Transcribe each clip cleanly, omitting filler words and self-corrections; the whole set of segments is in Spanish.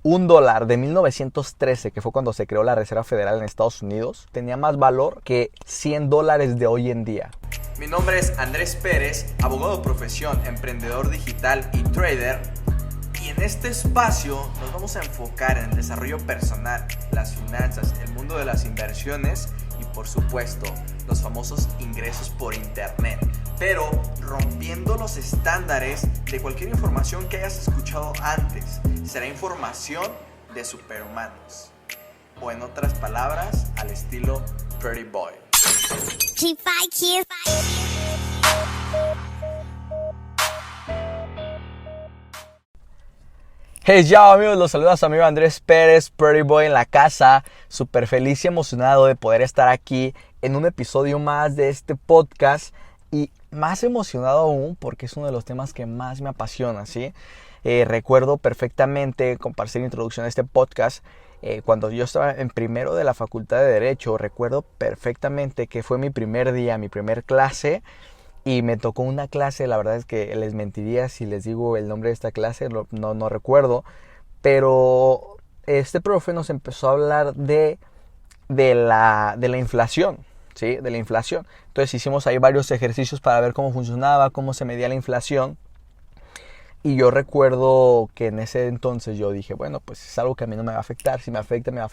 Un dólar de 1913, que fue cuando se creó la Reserva Federal en Estados Unidos, tenía más valor que $100 de hoy en día. Mi nombre es Andrés Pérez, abogado de profesión, emprendedor digital y trader. Y en este espacio nos vamos a enfocar en el desarrollo personal, las finanzas, el mundo de las inversiones y por supuesto los famosos ingresos por internet. Pero rompiendo los estándares de cualquier información que hayas escuchado antes. Será información de superhumanos. O en otras palabras, al estilo Pretty Boy. Hey, ya amigos, los saluda su amigo Andrés Pérez, Pretty Boy en la casa. Súper feliz y emocionado de poder estar aquí en un episodio más de este podcast. Y más emocionado aún porque es uno de los temas que más me apasiona, ¿sí? Recuerdo perfectamente, compartir la introducción a este podcast, cuando yo estaba en primero de la Facultad de Derecho. Recuerdo perfectamente que fue mi primer día, mi primer clase. Y me tocó una clase, la verdad es que les mentiría si les digo el nombre de esta clase, no recuerdo. Pero este profe nos empezó a hablar de la inflación, ¿sí? De la inflación. Entonces hicimos ahí varios ejercicios para ver cómo funcionaba, cómo se medía la inflación. Y yo recuerdo que en ese entonces yo dije, bueno, pues es algo que a mí no me va a afectar. Si me afecta, me va a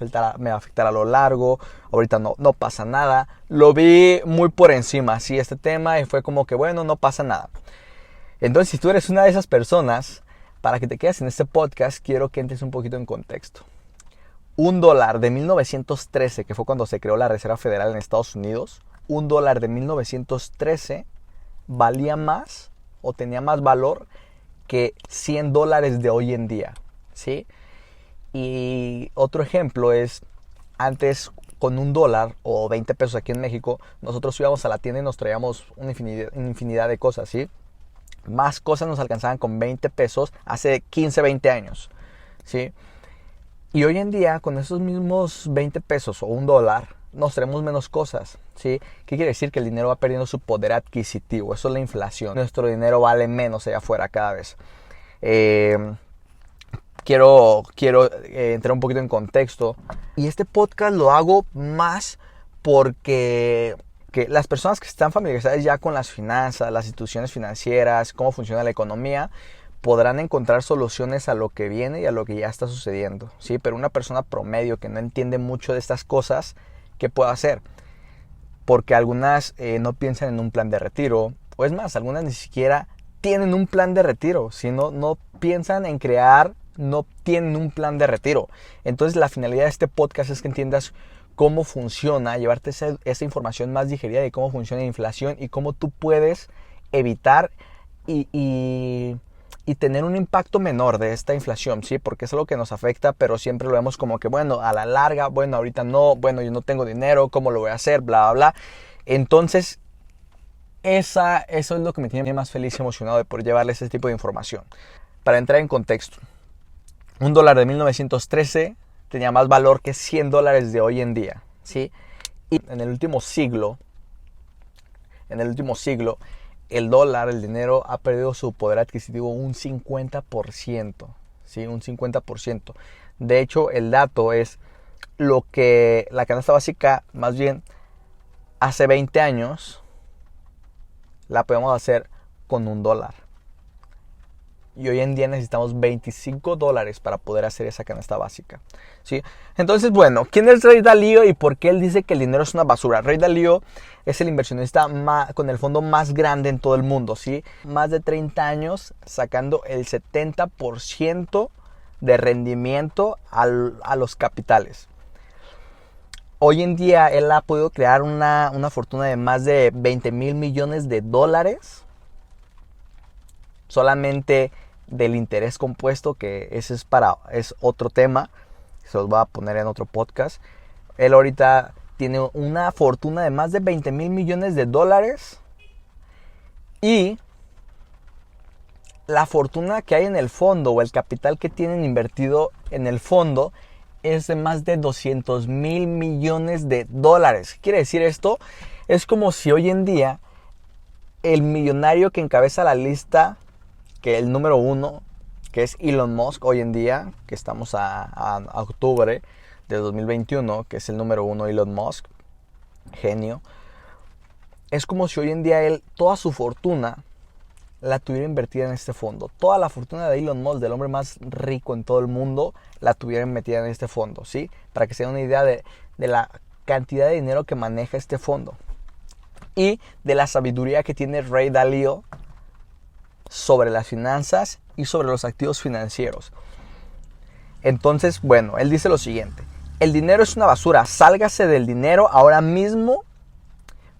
afectar a lo largo. Ahorita no pasa nada. Lo vi muy por encima, así este tema, y fue como que, bueno, no pasa nada. Entonces, si tú eres una de esas personas, para que te quedes en este podcast, quiero que entres un poquito en contexto. Un dólar de 1913, que fue cuando se creó la Reserva Federal en Estados Unidos, un dólar de 1913 valía más o tenía más valor que $100 de hoy en día, ¿sí? Y otro ejemplo es, antes con un dólar o 20 pesos aquí en México, nosotros íbamos a la tienda y nos traíamos una infinidad de cosas, ¿sí? Más cosas nos alcanzaban con 20 pesos hace 15, 20 años, ¿sí? Y hoy en día, con esos mismos 20 pesos o un dólar, nos traemos menos cosas, ¿sí? ¿Qué quiere decir? Que el dinero va perdiendo su poder adquisitivo. Eso es la inflación. Nuestro dinero vale menos allá afuera cada vez. Quiero entrar un poquito en contexto. Y este podcast lo hago más porque las personas que están familiarizadas ya con las finanzas, las instituciones financieras, cómo funciona la economía, podrán encontrar soluciones a lo que viene y a lo que ya está sucediendo, ¿sí? Pero una persona promedio que no entiende mucho de estas cosas, ¿qué puedo hacer? Porque algunas no piensan en un plan de retiro, o es más, algunas ni siquiera tienen un plan de retiro, sino no piensan en crear, no tienen un plan de retiro. Entonces la finalidad de este podcast es que entiendas cómo funciona, llevarte esa información más digerida de cómo funciona la inflación y cómo tú puedes evitar y tener un impacto menor de esta inflación, ¿sí? Porque es algo que nos afecta, pero siempre lo vemos como que, bueno, a la larga, bueno, ahorita no, bueno, yo no tengo dinero, ¿cómo lo voy a hacer? Bla, bla, bla. Entonces, eso es lo que me tiene más feliz y emocionado de poder llevarles ese tipo de información. Para entrar en contexto, un dólar de 1913 tenía más valor que $100 de hoy en día, ¿sí? Y en el último siglo, el dólar, el dinero, ha perdido su poder adquisitivo un 50%, ¿sí? Un 50%. De hecho, el dato es lo que la canasta básica, más bien, hace 20 años, la podemos hacer con un dólar. Y hoy en día necesitamos $25 para poder hacer esa canasta básica, ¿sí? Entonces, bueno, ¿quién es Ray Dalio y por qué él dice que el dinero es una basura? Ray Dalio es el inversionista con el fondo más grande en todo el mundo, ¿sí? Más de 30 años sacando el 70% de rendimiento a los capitales. Hoy en día él ha podido crear una fortuna de más de $20 mil millones solamente del interés compuesto, que ese es otro tema, se los voy a poner en otro podcast. Él ahorita tiene una fortuna de más de $20 mil millones y la fortuna que hay en el fondo o el capital que tienen invertido en el fondo es de más de $200 mil millones. ¿Qué quiere decir esto? Es como si hoy en día el millonario que encabeza la lista, que el número uno, que es Elon Musk hoy en día, que estamos a octubre de 2021, que es el número 1 Elon Musk, genio. Es como si hoy en día él, toda su fortuna la tuviera invertida en este fondo. Toda la fortuna de Elon Musk, del hombre más rico en todo el mundo, la tuviera metida en este fondo, ¿sí? Para que se den una idea de la cantidad de dinero que maneja este fondo. Y de la sabiduría que tiene Ray Dalio sobre las finanzas y sobre los activos financieros. Entonces, bueno, él dice lo siguiente: el dinero es una basura, sálgase del dinero ahora mismo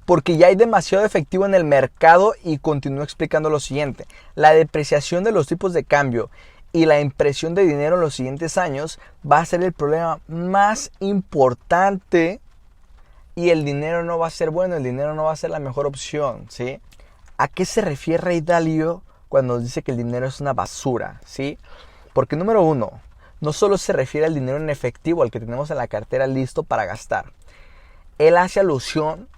porque ya hay demasiado efectivo en el mercado. Y continúa explicando lo siguiente: la depreciación de los tipos de cambio y la impresión de dinero en los siguientes años va a ser el problema más importante, y el dinero no va a ser bueno, el dinero no va a ser la mejor opción, ¿sí? ¿A qué se refiere Ray Dalio cuando dice que el dinero es una basura, ¿sí? Porque número uno, no solo se refiere al dinero en efectivo, al que tenemos en la cartera listo para gastar. Él hace alusión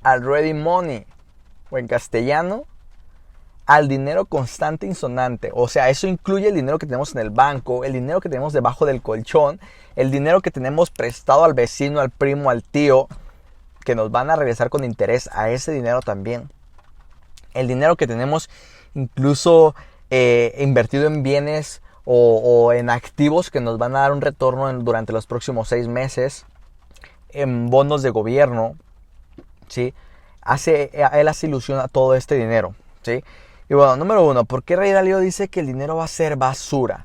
al ready money, o en castellano, al dinero constante insonante. O sea, eso incluye el dinero que tenemos en el banco, el dinero que tenemos debajo del colchón, el dinero que tenemos prestado al vecino, al primo, al tío, que nos van a regresar con interés a ese dinero también. El dinero que tenemos incluso invertido en bienes o en activos que nos van a dar un retorno durante los próximos 6 meses, en bonos de gobierno, ¿sí? Él hace ilusión a todo este dinero, ¿sí? Y bueno, número uno, ¿por qué Ray Dalio dice que el dinero va a ser basura?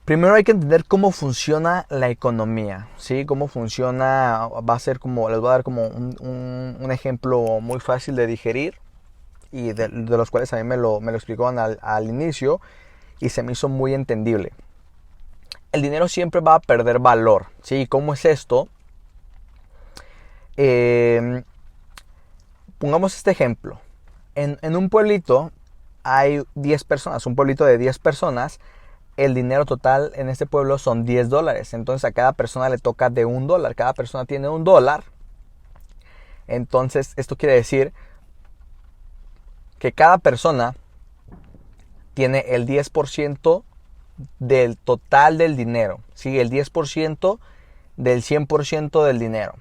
Primero hay que entender cómo funciona la economía, ¿sí? Cómo funciona, va a ser como, les voy a dar como un ejemplo muy fácil de digerir, y de los cuales a mí me lo explicaron al inicio y se me hizo muy entendible. El dinero siempre va a perder valor, ¿sí? ¿Cómo es esto? Pongamos este ejemplo. En un pueblito hay 10 personas, un pueblito de 10 personas. El dinero total en este pueblo son $10. Entonces a cada persona le toca de $1. Cada persona tiene $1. Entonces esto quiere decir que cada persona tiene el 10% del total del dinero, ¿sí? El 10% del 100% del dinero.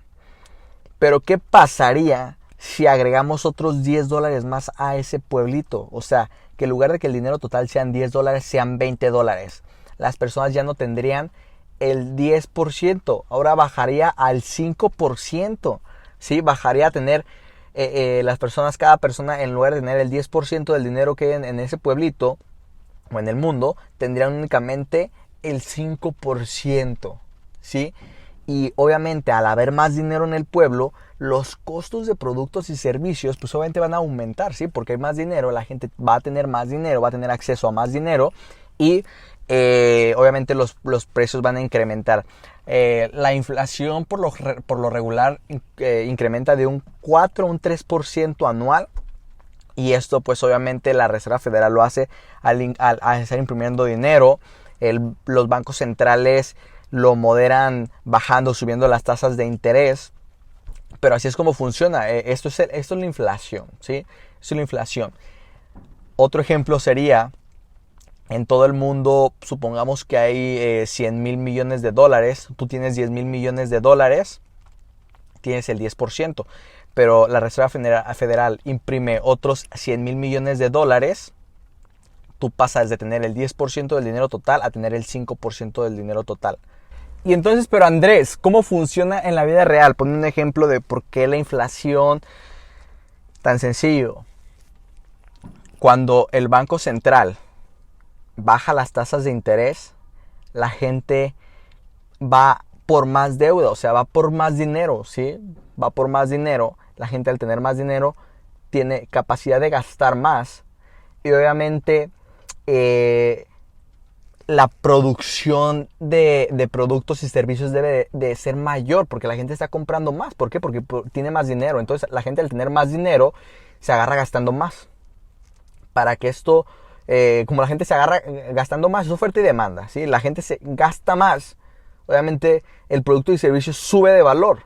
Pero ¿qué pasaría si agregamos otros $10 más a ese pueblito? O sea, que en lugar de que el dinero total sean $10, sean $20. Las personas ya no tendrían el 10%, ahora bajaría al 5%, ¿sí? Bajaría a tener las personas, cada persona, en lugar de tener el 10% del dinero que hay en ese pueblito o en el mundo, tendrían únicamente el 5%, ¿sí? Y obviamente al haber más dinero en el pueblo, los costos de productos y servicios pues obviamente van a aumentar, ¿sí? Porque hay más dinero, la gente va a tener más dinero, va a tener acceso a más dinero, y obviamente los precios van a incrementar. La inflación por lo regular incrementa de un 4 a un 3% anual. Y esto pues obviamente la Reserva Federal lo hace al estar imprimiendo dinero. Los bancos centrales lo moderan bajando, subiendo las tasas de interés. Pero así es como funciona. Esto es la inflación, ¿sí? Esto es la inflación. Otro ejemplo sería, en todo el mundo, supongamos que hay 100,000 millones de dólares. Tú tienes 10,000 millones de dólares, tienes el 10%. Pero la Reserva Federal imprime otros 100,000 millones de dólares. Tú pasas de tener el 10% del dinero total a tener el 5% del dinero total. Y entonces, pero Andrés, ¿cómo funciona en la vida real? Pon un ejemplo de por qué la inflación. Tan sencillo. Cuando el Banco Central baja las tasas de interés, la gente va por más deuda, o sea, va por más dinero, ¿sí? Va por más dinero. La gente, al tener más dinero, tiene capacidad de gastar más. Y obviamente la producción de productos y servicios debe de ser mayor, porque la gente está comprando más. ¿Por qué? Porque tiene más dinero. Entonces la gente, al tener más dinero, se agarra gastando más. Para que esto, como la gente se agarra gastando más, es oferta y demanda, ¿sí? La gente se gasta más. Obviamente el producto y servicio sube de valor,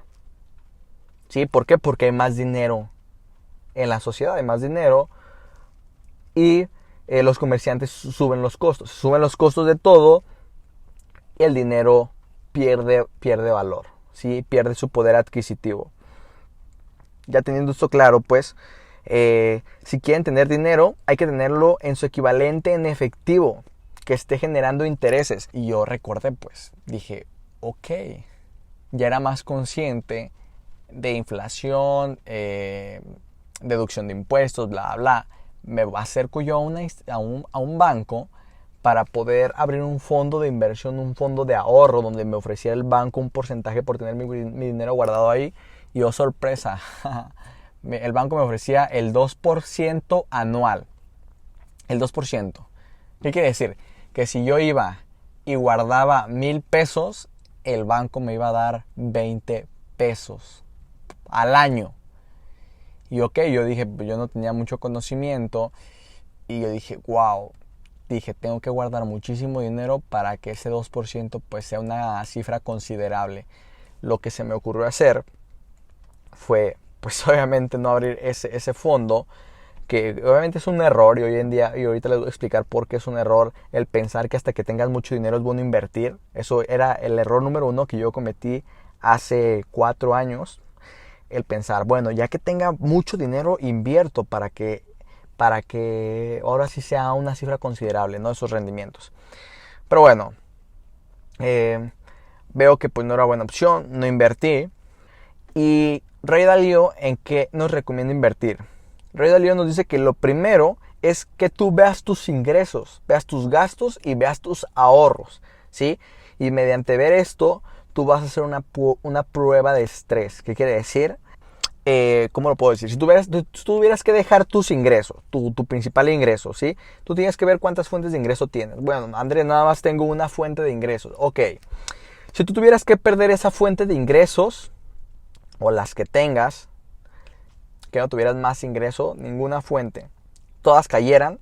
¿sí? ¿Por qué? Porque hay más dinero en la sociedad, hay más dinero. Y los comerciantes suben los costos de todo y el dinero pierde valor, ¿sí? Pierde su poder adquisitivo. Ya teniendo esto claro, pues, si quieren tener dinero, hay que tenerlo en su equivalente en efectivo, que esté generando intereses. Y yo recordé, pues, dije, ok, ya era más consciente de inflación, deducción de impuestos, bla, bla. Me acerco yo a un banco para poder abrir un fondo de inversión, un fondo de ahorro, donde me ofrecía el banco un porcentaje por tener mi dinero guardado ahí. Y oh, sorpresa, el banco me ofrecía el 2% anual. El 2%. ¿Qué quiere decir? Que si yo iba y guardaba 1,000 pesos, el banco me iba a dar 20 pesos al año. Y ok, yo dije, yo no tenía mucho conocimiento. Y yo dije, wow. Dije, tengo que guardar muchísimo dinero para que ese 2% pues sea una cifra considerable. Lo que se me ocurrió hacer fue, pues obviamente no abrir ese fondo, que obviamente es un error y hoy en día, y ahorita les voy a explicar por qué es un error el pensar que hasta que tengas mucho dinero es bueno invertir. Eso era el error número 1 que yo cometí hace 4 años. El pensar, bueno, ya que tenga mucho dinero, invierto para que ahora sí sea una cifra considerable, ¿no? Esos rendimientos. Pero bueno, veo que pues no era buena opción, no invertí. Y Ray Dalio, ¿en qué nos recomienda invertir? Ray Dalio nos dice que lo primero es que tú veas tus ingresos, veas tus gastos y veas tus ahorros, ¿sí? Y mediante ver esto, tú vas a hacer una prueba de estrés. ¿Qué quiere decir? ¿Cómo lo puedo decir? Si tú tuvieras que dejar tus ingresos, tu principal ingreso, ¿sí? Tú tienes que ver cuántas fuentes de ingreso tienes. Bueno, Andrés, nada más tengo una fuente de ingresos. Ok. Si tú tuvieras que perder esa fuente de ingresos, o las que tengas, que no tuvieras más ingreso, ninguna fuente, todas cayeran,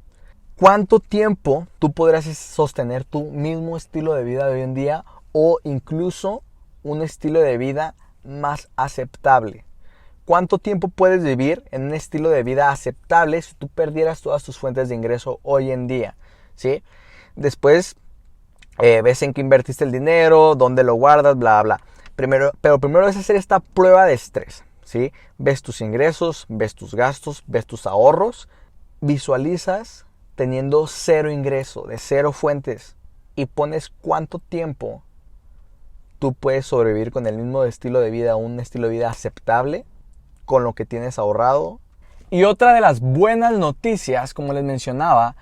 ¿cuánto tiempo tú podrías sostener tu mismo estilo de vida de hoy en día o incluso un estilo de vida más aceptable? ¿Cuánto tiempo puedes vivir en un estilo de vida aceptable si tú perdieras todas tus fuentes de ingreso hoy en día? ¿Sí? Después ves en qué invertiste el dinero, dónde lo guardas, bla, bla. Pero primero es hacer esta prueba de estrés, ¿sí? Ves tus ingresos, ves tus gastos, ves tus ahorros, visualizas teniendo 0 ingreso, de 0 fuentes, y pones cuánto tiempo tú puedes sobrevivir con el mismo estilo de vida, un estilo de vida aceptable, con lo que tienes ahorrado. Y otra de las buenas noticias, como les mencionaba,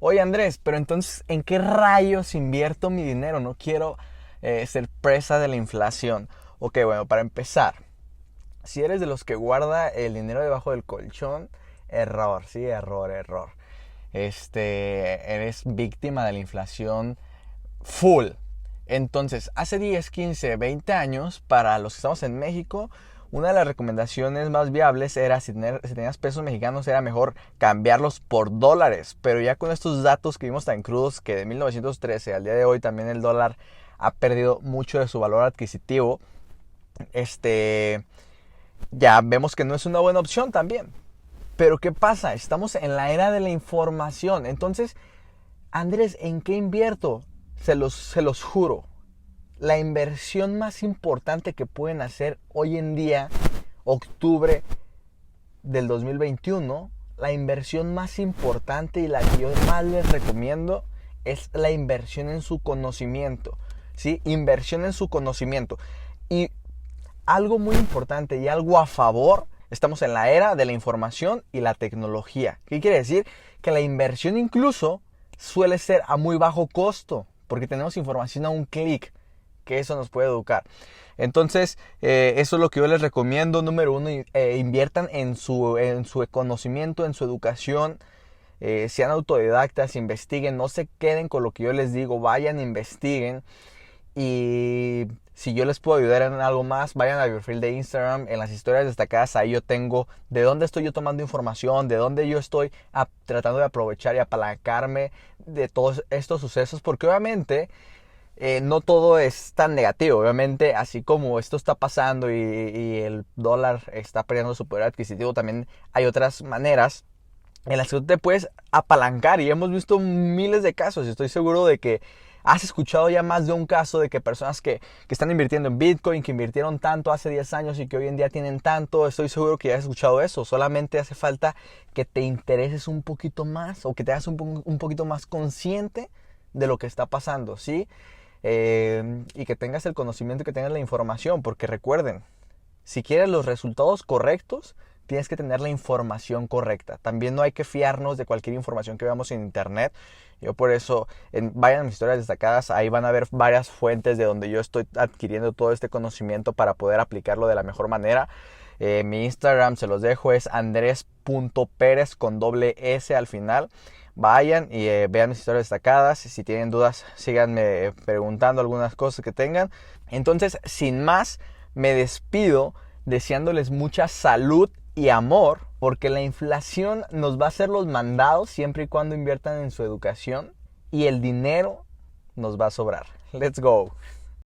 oye Andrés, pero entonces, ¿en qué rayos invierto mi dinero? No quiero ser presa de la inflación. Ok, bueno, para empezar, si eres de los que guarda el dinero debajo del colchón, error, sí, error. Eres víctima de la inflación full. Entonces, hace 10, 15, 20 años, para los que estamos en México, una de las recomendaciones más viables era, si tenías pesos mexicanos, era mejor cambiarlos por dólares. Pero ya con estos datos que vimos tan crudos, que de 1913 al día de hoy también el dólar ha perdido mucho de su valor adquisitivo, ya vemos que no es una buena opción también. Pero ¿qué pasa? Estamos en la era de la información. Entonces, Andrés, ¿en qué invierto? Se los juro. La inversión más importante que pueden hacer hoy en día, octubre del 2021, la inversión más importante y la que yo más les recomiendo es la inversión en su conocimiento, ¿sí? Inversión en su conocimiento. Y algo muy importante y algo a favor, estamos en la era de la información y la tecnología. ¿Qué quiere decir? Que la inversión incluso suele ser a muy bajo costo, porque tenemos información a un clic, que eso nos puede educar. Entonces, eso es lo que yo les recomiendo. Número 1, inviertan en su conocimiento, en su educación. Sean autodidactas, investiguen, no se queden con lo que yo les digo, vayan, investiguen. Y si yo les puedo ayudar en algo más, vayan a mi perfil de Instagram, en las historias destacadas, ahí yo tengo de dónde estoy yo tomando información, de dónde yo estoy tratando de aprovechar y apalancarme de todos estos sucesos, porque obviamente no todo es tan negativo. Obviamente, así como esto está pasando y el dólar está perdiendo su poder adquisitivo, también hay otras maneras en las que tú te puedes apalancar, y hemos visto miles de casos, y estoy seguro de que has escuchado ya más de un caso de que personas que están invirtiendo en Bitcoin, que invirtieron tanto hace 10 años y que hoy en día tienen tanto. Estoy seguro que ya has escuchado eso. Solamente hace falta que te intereses un poquito más, o que te hagas un poquito más consciente de lo que está pasando, ¿sí? Y que tengas el conocimiento y que tengas la información, porque recuerden, si quieres los resultados correctos, tienes que tener la información correcta. También no hay que fiarnos de cualquier información que veamos en internet. Yo por eso, vayan a mis historias destacadas, ahí van a ver varias fuentes de donde yo estoy adquiriendo todo este conocimiento para poder aplicarlo de la mejor manera. Mi Instagram, se los dejo, es andres.perez con doble S al final. Vayan y vean mis historias destacadas. Si tienen dudas, síganme preguntando algunas cosas que tengan. Entonces, sin más, me despido deseándoles mucha salud y amor, porque la inflación nos va a hacer los mandados siempre y cuando inviertan en su educación, y el dinero nos va a sobrar. Let's go.